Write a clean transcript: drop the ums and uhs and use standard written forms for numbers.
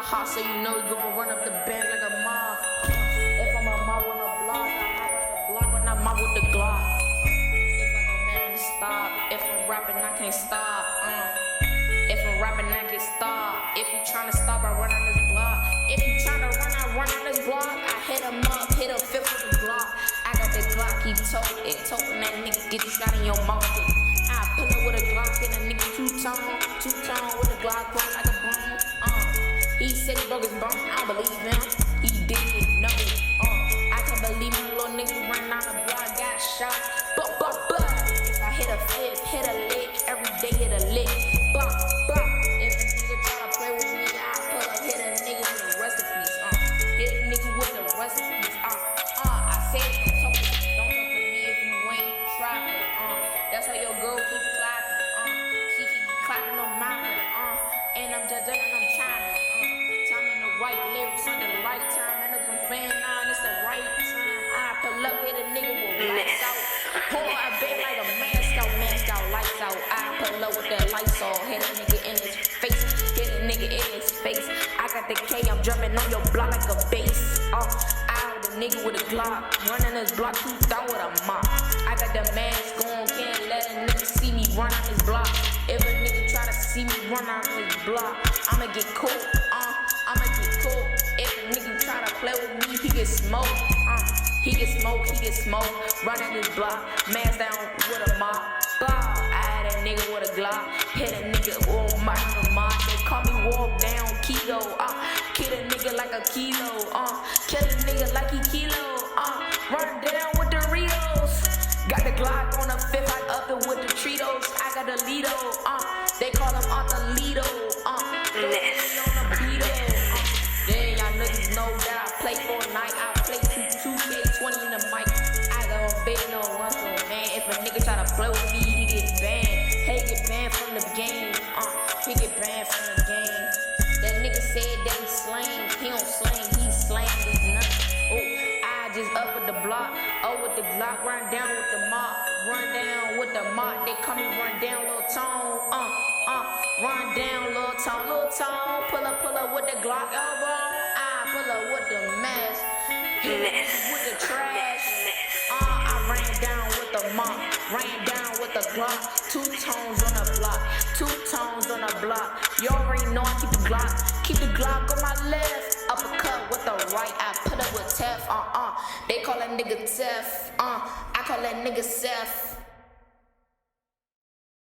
hot, so you know we gon' run up the band like a mob. If I'm a mob on the block, I hop like a block when I mob with the Glock. If I go mad, I'ma stop. If I'm rapping, I can't stop. If I'm rapping, I can't stop. If you tryna stop, I run on this block. If you tryna run, I run on this block. I hit him up, hit a fifth with the Glock. I got the Glock, he toting that nigga, get you shot in your mouth. I pull up with a Glock, hit a nigga two-tone with a Glock, going like a bone. He said he broke his bone, I don't believe him. He did, no. I can't believe my little nigga running on the block, got shot. If I hit a fifth, hit a lick, every day hit a lick. If a nigga try to play with me, I pull up, hit a nigga with the recipes. Hit a nigga with the recipes. I said don't talk to me if you ain't trapping. That's how your girl keep clapping. She keep clapping on mine. And I'm just and I'm timing. Timing the right lyrics on the right time. And if I'm playing on, it's the right time. I pull up, hit a nigga with lights out. Pour I been like a mask out, lights out. I pull up with that lights on, hit a nigga in his face, hit a nigga in his face. I got the K, I'm jumping on your block like a bass. I have the nigga with a Glock, running this block, two down with a mop. I got the mask on, can't let a nigga see me run on his block. If a nigga try to see me run on his block, I'ma get caught. I'ma get caught. If a nigga try to play with me, he get smoked. He get smoked, running this block, mask down with a mop. I had a nigga with a Glock, hit a nigga on my mind. They call me walk down kilo, kill a nigga like a kilo, kill a nigga like he kilo, run down with the Doritos. Got the Glock on the fifth, I up it with the Tritos. I got the Lido, they call him Angelito, on the Beto. Then y'all niggas know that I play Fortnite, I play 2K20 in the mic. I got a big no one, so man, if a nigga try to play with me, he get banned. He get banned from the game, he get banned from the game. That nigga said that he slang, he don't slang, he slang, he's nothing. I just up with the block, with the Glock, run down with the mop, run down with the mop. They call me run down, little tone, run down, little tone, pull up with the Glock elbow, I pull up with the mask, hit with the trash, I ran down with the mop, ran down with the Glock, two tones on the block, you already know I keep the Glock on my left, uppercut with the right, I put up with Tef, they call that nigga Tef, I call that nigga Seth.